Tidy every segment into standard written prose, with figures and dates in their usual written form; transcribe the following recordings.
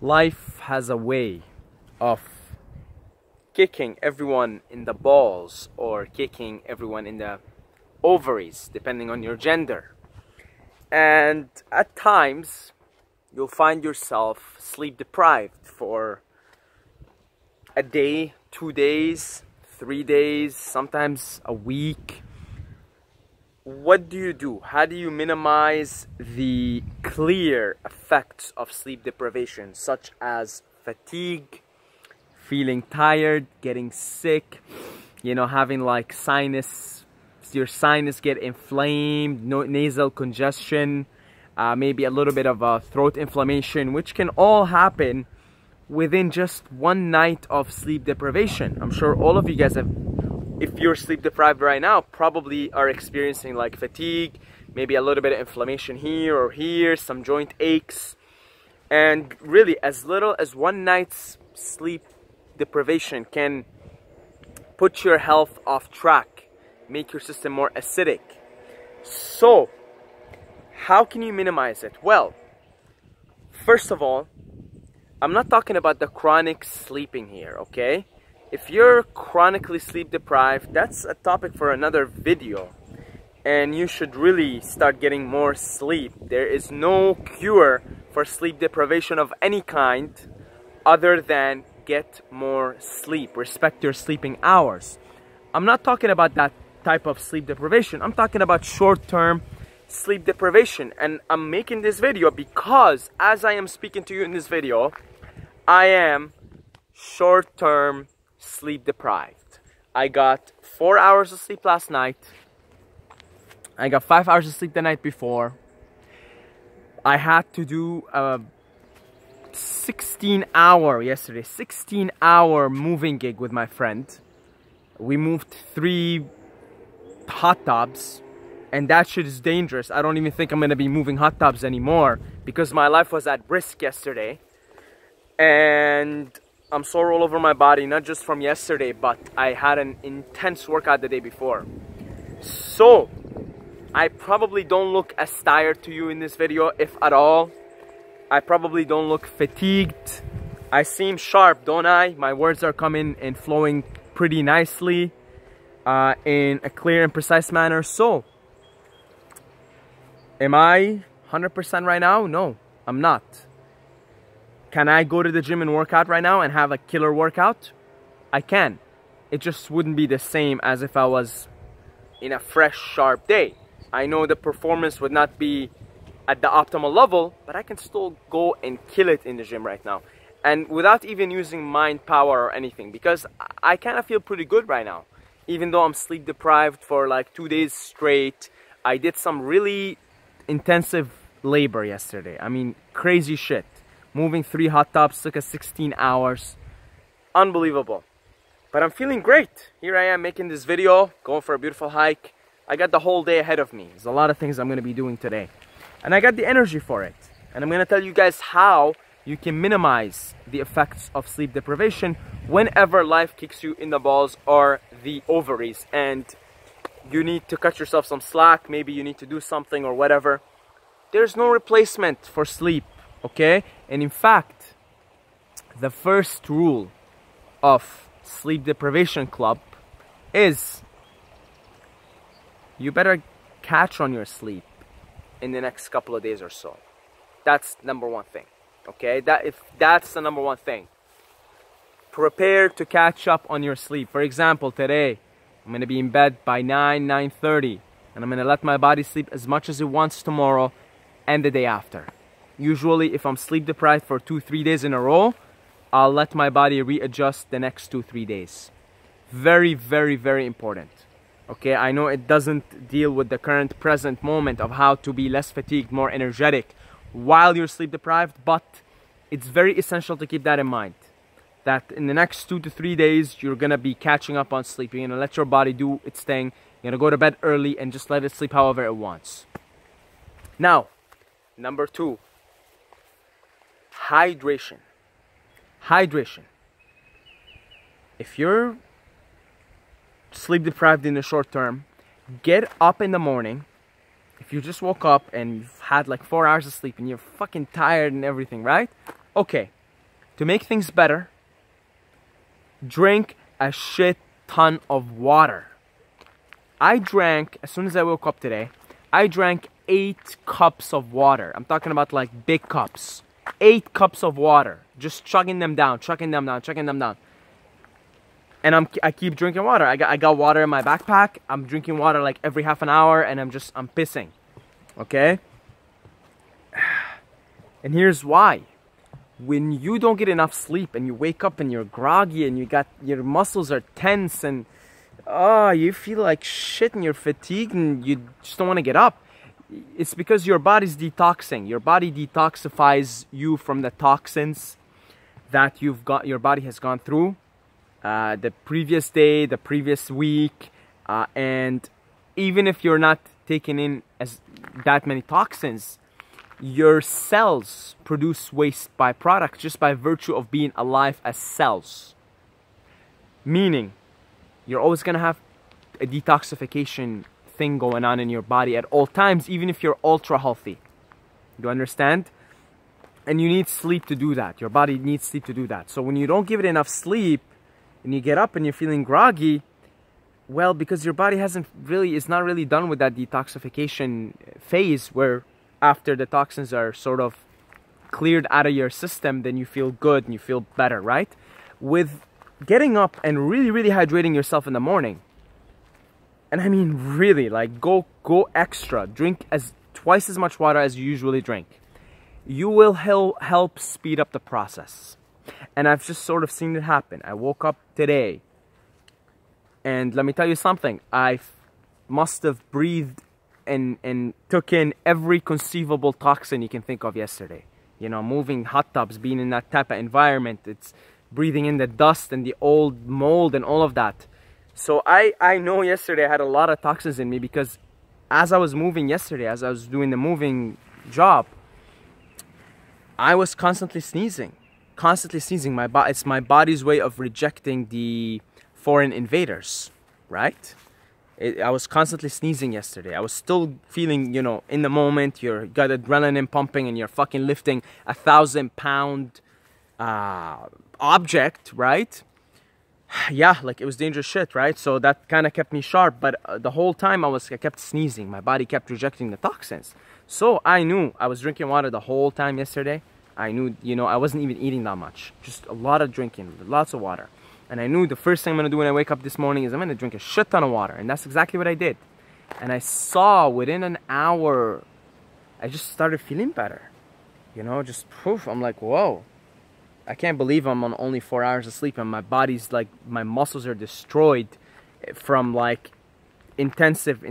Life has a way of kicking everyone in the balls or kicking everyone in the ovaries, depending on your gender. And at times, you'll find yourself sleep deprived for a day, 2 days, 3 days, sometimes a week. What do you do? How do you minimize the clear effects of sleep deprivation, such as fatigue, feeling tired, getting sick, having like your sinus get inflamed, nasal congestion, maybe a little bit of a throat inflammation, which can all happen within just one night of sleep deprivation. I'm sure all of you guys have, if you're sleep deprived right now, probably are experiencing like fatigue, maybe a little bit of inflammation here or here, some joint aches. And really, as little as one night's sleep deprivation can put your health off track, make your system more acidic. So, how can you minimize it? Well, first of all, I'm not talking about the chronic sleeping here, okay? If you're chronically sleep deprived, that's a topic for another video. And you should really start getting more sleep. There is no cure for sleep deprivation of any kind other than get more sleep. Respect your sleeping hours. I'm not talking about that type of sleep deprivation. I'm talking about short-term sleep deprivation. And I'm making this video because as I am speaking to you in this video, I am short-term sleep deprived. I got 4 hours of sleep last night. I got 5 hours of sleep the night before. I had to do a 16-hour moving gig with my friend. We moved 3 hot tubs, and that shit is dangerous. I don't even think I'm gonna be moving hot tubs anymore because my life was at risk yesterday. And I'm sore all over my body, not just from yesterday, but I had an intense workout the day before. So, I probably don't look as tired to you in this video, if at all. I probably don't look fatigued. I seem sharp, don't I? My words are coming and flowing pretty nicely in a clear and precise manner. So, am I 100% right now? No, I'm not. Can I go to the gym and work out right now and have a killer workout? I can. It just wouldn't be the same as if I was in a fresh, sharp day. I know the performance would not be at the optimal level, but I can still go and kill it in the gym right now. And without even using mind power or anything, because I kind of feel pretty good right now. Even though I'm sleep deprived for like 2 days straight, I did some really intensive labor yesterday. I mean, crazy shit. Moving 3 hot tubs took us 16 hours. Unbelievable. But I'm feeling great. Here I am making this video, going for a beautiful hike. I got the whole day ahead of me. There's a lot of things I'm going to be doing today. And I got the energy for it. And I'm going to tell you guys how you can minimize the effects of sleep deprivation whenever life kicks you in the balls or the ovaries. And you need to cut yourself some slack. Maybe you need to do something or whatever. There's no replacement for sleep. Okay? And in fact, the first rule of Sleep Deprivation Club is you better catch on your sleep in the next couple of days or so. That's number one thing. Okay? That's the number one thing. Prepare to catch up on your sleep. For example, today, I'm going to be in bed by 9:30. And I'm going to let my body sleep as much as it wants tomorrow and the day after. Usually, if I'm sleep deprived for 2-3 days in a row, I'll let my body readjust the next 2-3 days. Very, very, very important. Okay, I know it doesn't deal with the current present moment of how to be less fatigued, more energetic while you're sleep deprived, but it's very essential to keep that in mind. That in the next 2 to 3 days, you're gonna be catching up on sleep. You're gonna let your body do its thing. You're gonna go to bed early and just let it sleep however it wants. Now, number 2. Hydration. Hydration. If you're sleep deprived in the short term, get up in the morning. If you just woke up and you've had like 4 hours of sleep and you're fucking tired and everything, right? Okay, to make things better, drink a shit ton of water. I drank, as soon as I woke up today, I drank 8 cups of water. I'm talking about like big cups. 8 cups of water. Just chugging them down, chugging them down, chugging them down. And I keep drinking water. I got water in my backpack. I'm drinking water like every half an hour, and I'm pissing. Okay? And here's why. When you don't get enough sleep and you wake up and you're groggy and your muscles are tense and you feel like shit and you're fatigued and you just don't want to get up, it's because your body's detoxing. Your body detoxifies you from the toxins that your body has gone through the previous day, the previous week, and even if you're not taking in that many toxins, your cells produce waste byproducts just by virtue of being alive as cells. Meaning, you're always gonna have a detoxification thing going on in your body at all times, even if you're ultra healthy. You understand? And you need sleep to do that. Your body needs sleep to do that. So when you don't give it enough sleep and you get up and you're feeling groggy, well, because your body is not really done with that detoxification phase where after the toxins are sort of cleared out of your system, then you feel good and you feel better, right? With getting up and really hydrating yourself in the morning, and I mean really, like go extra, drink twice as much water as you usually drink, you will help speed up the process. And I've just sort of seen it happen. I woke up today, and let me tell you something, I must have breathed and took in every conceivable toxin you can think of yesterday. You know, moving hot tubs, being in that type of environment, it's breathing in the dust and the old mold and all of that. So I know yesterday I had a lot of toxins in me because as I was moving yesterday, as I was doing the moving job, I was constantly sneezing. It's my body's way of rejecting the foreign invaders, right? I was constantly sneezing yesterday. I was still feeling, you know, in the moment, you got adrenaline pumping and you're fucking lifting a 1,000-pound object, right? Yeah, like it was dangerous shit, right? So that kind of kept me sharp, but the whole time I kept sneezing. My body kept rejecting the toxins. So I knew I was drinking water the whole time yesterday. I knew, you know, I wasn't even eating that much. Just a lot of drinking, lots of water. And I knew the first thing I'm going to do when I wake up this morning is I'm going to drink a shit ton of water. And that's exactly what I did. And I saw within an hour, I just started feeling better. You know, just poof. I'm like, whoa. I can't believe I'm on only 4 hours of sleep. And my body's like, my muscles are destroyed from like intensive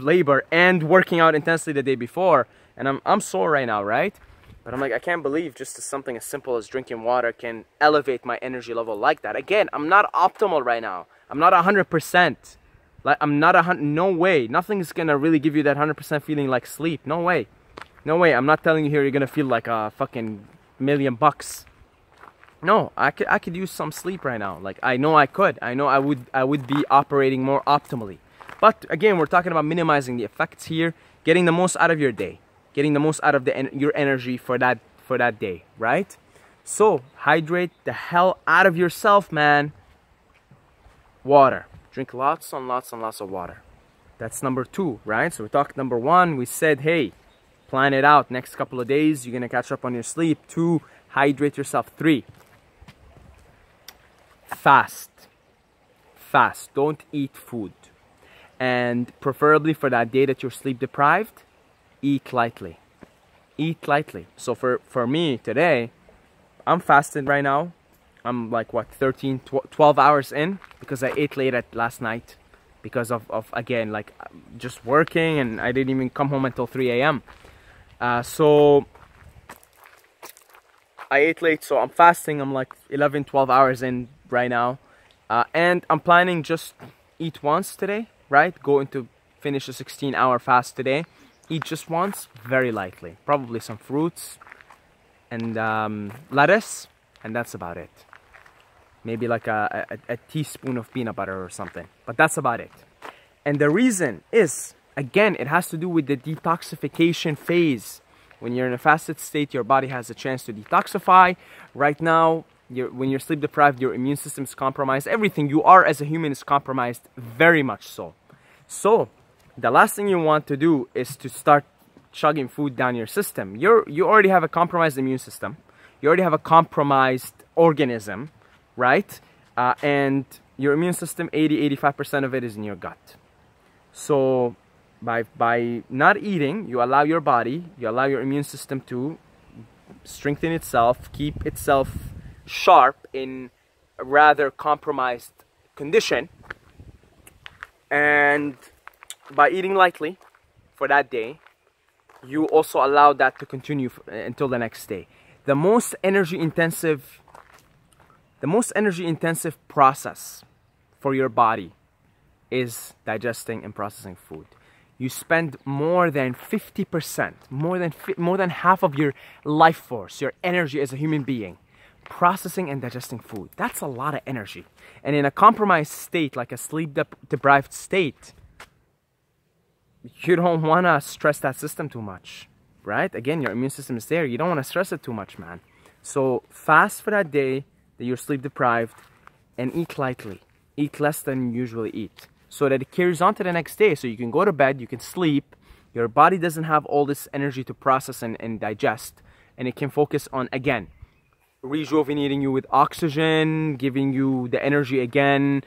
labor and working out intensely the day before. And I'm sore right now, right? But I'm like, I can't believe just something as simple as drinking water can elevate my energy level like that. Again, I'm not optimal right now. I'm not 100%. Like, I'm not 100%. No way. Nothing's gonna really give you that 100% feeling like sleep. No way. No way. I'm not telling you here you're gonna feel like a fucking $1,000,000. No, I could use some sleep right now. Like, I know I could. I know I would be operating more optimally. But again, we're talking about minimizing the effects here, getting the most out of your day. Getting the most out of your energy for that day, right? So hydrate the hell out of yourself, man. Water. Drink lots and lots and lots of water. That's number 2, right? So we talked number 1. We said, hey, plan it out. Next couple of days, you're gonna catch up on your sleep. 2, hydrate yourself. 3, fast. Fast. Don't eat food. And preferably for that day that you're sleep deprived, eat lightly. Eat lightly. So for me today, I'm fasted right now. I'm like, what, 12 hours in, because I ate late last night because of again, like just working, and I didn't even come home until 3 a.m. So I ate late, so I'm fasting. I'm like 12 hours in right now. And I'm planning just eat once today, right? Finish a 16-hour fast today. Eat just once, very lightly. Probably some fruits and lettuce, and that's about it. Maybe like a teaspoon of peanut butter or something. But that's about it. And the reason is, again, it has to do with the detoxification phase When you're in a fasted state, your body has a chance to detoxify. Right now, when you're sleep deprived, your immune system is compromised. Everything you are as a human is compromised, very much so. So, the last thing you want to do is to start chugging food down your system. You already have a compromised immune system. You already have a compromised organism, right? And your immune system, 80-85% of it is in your gut. So by not eating, you allow your body, you allow your immune system to strengthen itself, keep itself sharp in a rather compromised condition. And by eating lightly for that day, you also allow that to continue until the next day. The most energy intensive process for your body is digesting and processing food. You spend more than 50%, more than half of your life force, your energy as a human being, processing and digesting food. That's a lot of energy. And in a compromised state, like a sleep deprived state, you don't want to stress that system too much, right? Again, your immune system is there. You don't want to stress it too much, man. So fast for that day that you're sleep deprived and eat lightly. Eat less than you usually eat, so that it carries on to the next day. So you can go to bed, you can sleep, your body doesn't have all this energy to process and digest, and it can focus on, again, rejuvenating you with oxygen, giving you the energy again,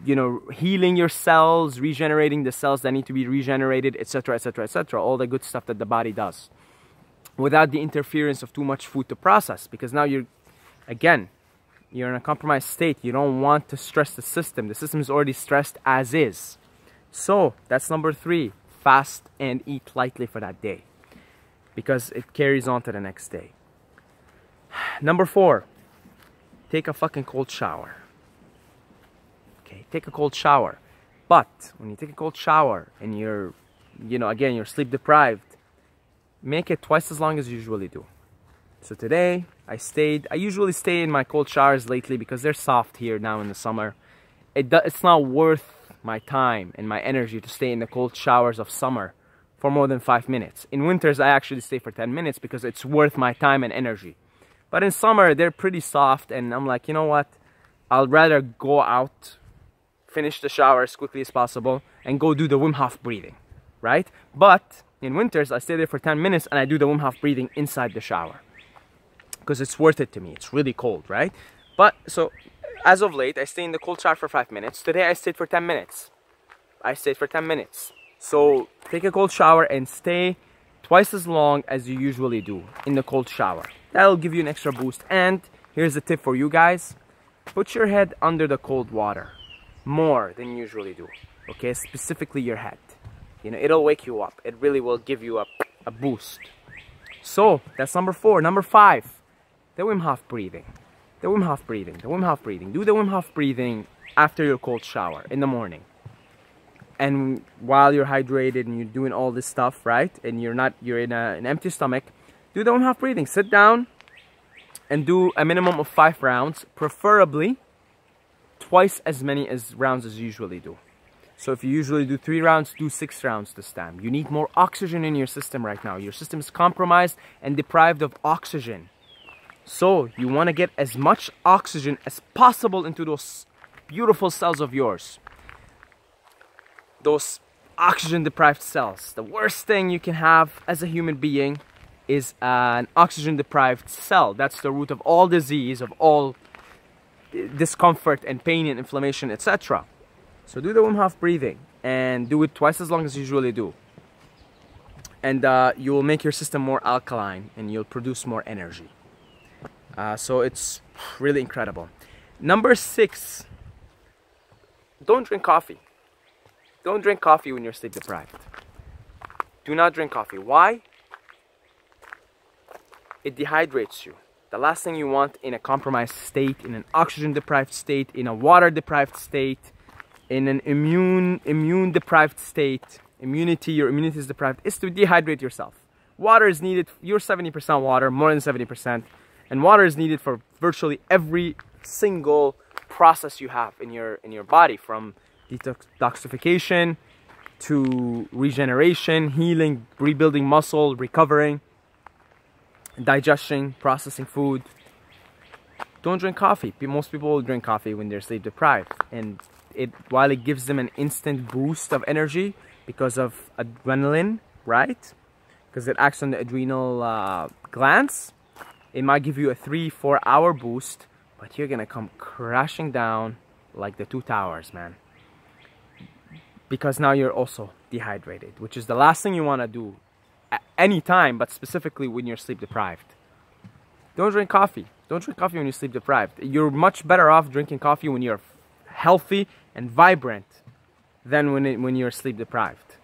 you know, healing your cells, regenerating the cells that need to be regenerated, etc., etc., etc. All the good stuff that the body does, without the interference of too much food to process. Because now you're in a compromised state. You don't want to stress the system. The system is already stressed as is. So that's number 3. Fast and eat lightly for that day, because it carries on to the next day. Number 4, take a fucking cold shower. Okay, take a cold shower. But when you take a cold shower and you're, again, you're sleep deprived, make it twice as long as you usually do. So today, I usually stay in my cold showers lately because they're soft here now in the summer. It's not worth my time and my energy to stay in the cold showers of summer for more than 5 minutes. In winters, I actually stay for 10 minutes because it's worth my time and energy. But in summer, they're pretty soft, and I'm like, you know what? I'll rather go out, finish the shower as quickly as possible, and go do the Wim Hof breathing, right? But in winters, I stay there for 10 minutes, and I do the Wim Hof breathing inside the shower, because it's worth it to me. It's really cold, right? But so as of late, I stay in the cold shower for 5 minutes. Today I stayed for 10 minutes. So take a cold shower and stay twice as long as you usually do in the cold shower. That'll give you an extra boost. And here's a tip for you guys: put your head under the cold water more than you usually do. Okay, specifically your head. It'll wake you up. It really will give you a boost. So that's number 4. Number 5, the Wim Hof breathing. Do the Wim Hof breathing after your cold shower in the morning. And while you're hydrated and you're doing all this stuff, right? And you're in an empty stomach, do the Wim Hof breathing. Sit down and do a minimum of 5 rounds, preferably twice as many rounds as you usually do. So if you usually do 3 rounds, do 6 rounds this time. You need more oxygen in your system right now. Your system is compromised and deprived of oxygen. So you want to get as much oxygen as possible into those beautiful cells of yours. Those oxygen deprived cells. The worst thing you can have as a human being is an oxygen deprived cell. That's the root of all disease, of all discomfort and pain and inflammation, etc. So do the Wim Hof breathing and do it twice as long as you usually do. And you will make your system more alkaline and you'll produce more energy. So it's really incredible. Number 6, don't drink coffee. Don't drink coffee when you're sleep deprived. Do not drink coffee. Why? It dehydrates you. The last thing you want in a compromised state, in an oxygen deprived state, in a water deprived state, in an immune deprived state, your immunity is deprived, is to dehydrate yourself. Water is needed. You're 70% water, more than 70%. And water is needed for virtually every single process you have in your body, from detoxification to regeneration, healing, rebuilding muscle, recovering, digestion, processing food. Don't drink coffee. Most people will drink coffee when they're sleep deprived, and while it gives them an instant boost of energy because of adrenaline, right? Because it acts on the adrenal glands, it might give you a 3-4 hour boost, but you're gonna come crashing down like the two towers, man. Because now you're also dehydrated, which is the last thing you want to do at any time, but specifically when you're sleep deprived. Don't drink coffee. Don't drink coffee when you're sleep deprived. You're much better off drinking coffee when you're healthy and vibrant than when you're sleep deprived.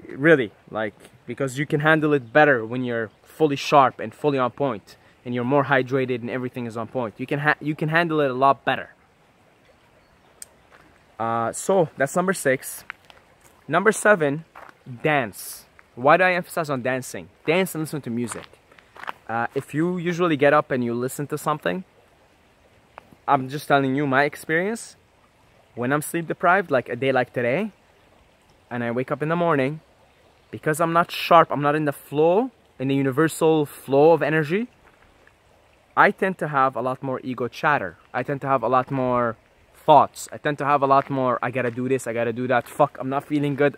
Really, like, because you can handle it better when you're fully sharp and fully on point, and you're more hydrated and everything is on point. You can handle it a lot better. So that's number 6. Number 7, dance. Why do I emphasize on dancing? Dance and listen to music. If you usually get up and you listen to something, I'm just telling you my experience. When I'm sleep deprived, like a day like today, and I wake up in the morning, because I'm not sharp, I'm not in the flow, in the universal flow of energy, I tend to have a lot more ego chatter. I tend to have a lot more thoughts. I tend to have a lot more, I gotta do this, I gotta do that, fuck, I'm not feeling good,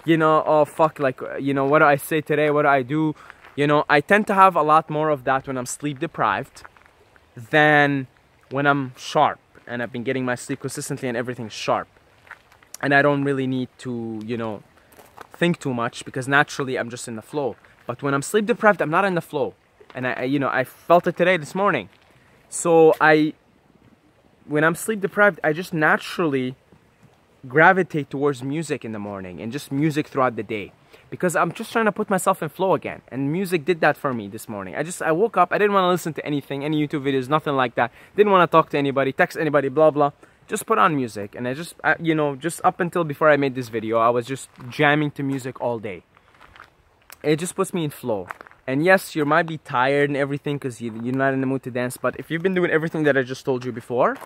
you know, oh fuck, like, you know, what do I say today, what do I do? You know, I tend to have a lot more of that when I'm sleep deprived than when I'm sharp and I've been getting my sleep consistently and everything's sharp. And I don't really need to, you know, think too much because naturally I'm just in the flow. But when I'm sleep deprived, I'm not in the flow. And I felt it today, this morning. So when I'm sleep deprived, I just naturally gravitate towards music in the morning and just music throughout the day. Because I'm just trying to put myself in flow again. And music did that for me this morning. I woke up, I didn't want to listen to anything, any YouTube videos, nothing like that. Didn't want to talk to anybody, text anybody, blah, blah. Just put on music. And you know, just up until before I made this video, I was just jamming to music all day. It just puts me in flow. And yes, you might be tired and everything because you're not in the mood to dance. But if you've been doing everything that I just told you before,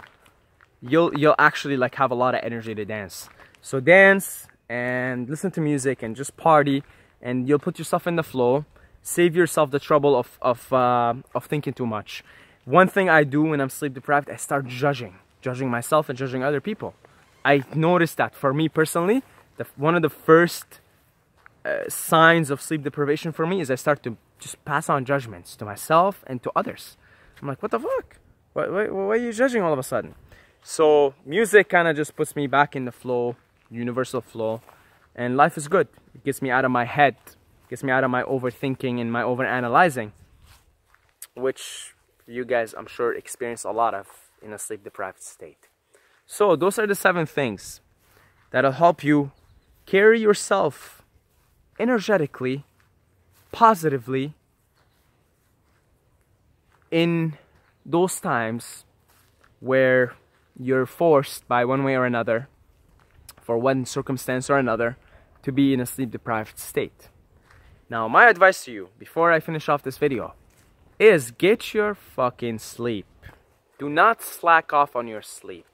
you'll actually like have a lot of energy to dance. So dance and listen to music and just party, and you'll put yourself in the flow. Save yourself the trouble of thinking too much. One thing I do when I'm sleep deprived, I start judging myself and judging other people. I noticed that for me personally, one of the first signs of sleep deprivation for me is I start to just pass on judgments to myself and to others. I'm like, what the fuck? Why are you judging all of a sudden? So music kind of just puts me back in the flow, universal flow, and life is good. It gets me out of my head, gets me out of my overthinking and my overanalyzing, which you guys, I'm sure, experience a lot of in a sleep deprived state. So those are the 7 things that'll help you carry yourself energetically, positively in those times where you're forced by one way or another, for one circumstance or another, to be in a sleep deprived state. Now, my advice to you before I finish off this video is get your fucking sleep. Do not slack off on your sleep.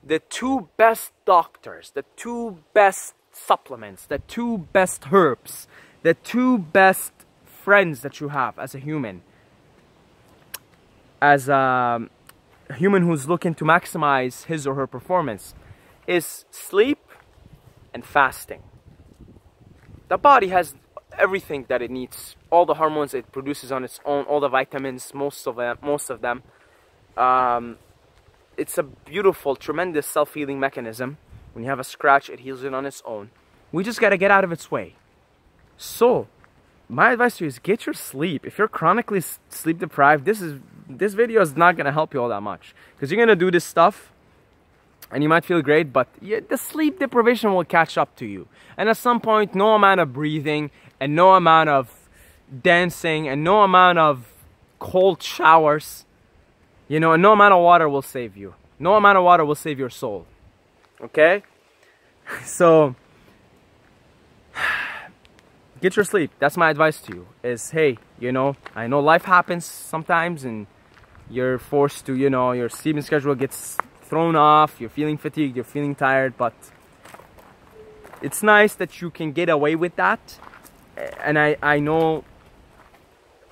The 2 best doctors, the 2 best supplements, the 2 best herbs, the 2 best friends that you have as a human, as a human who's looking to maximize his or her performance, is sleep and fasting. The body has everything that it needs, all the hormones it produces on its own, all the vitamins, most of them. It's a beautiful, tremendous self-healing mechanism. When you have a scratch, it heals it on its own. We just gotta get out of its way. So my advice to you is get your sleep. If you're chronically sleep deprived, this video is not gonna help you all that much, because you're gonna do this stuff and you might feel great, but the sleep deprivation will catch up to you. And at some point, no amount of breathing and no amount of dancing and no amount of cold showers, you know, and no amount of water will save you. No amount of water will save your soul. Okay? So get your sleep. That's my advice to you. Is, hey, you know, I know life happens sometimes and you're forced to, you know, your sleeping schedule gets thrown off, you're feeling fatigued, you're feeling tired, but it's nice that you can get away with that. And I know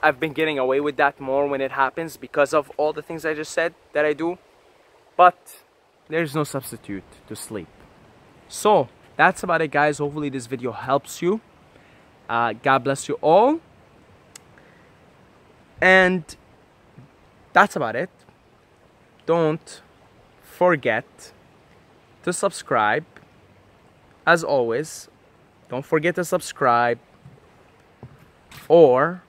I've been getting away with that more when it happens because of all the things I just said that I do. But there's no substitute to sleep. So that's about it, guys. Hopefully this video helps you. God bless you all. And that's about it. Don't forget to subscribe. As always, don't forget to subscribe, or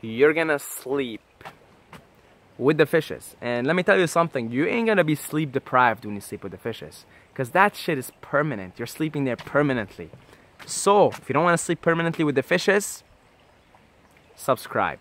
you're gonna sleep with the fishes. And let me tell you something, you ain't gonna be sleep deprived when you sleep with the fishes, because that shit is permanent. You're sleeping there permanently. So if you don't want to sleep permanently with the fishes, subscribe.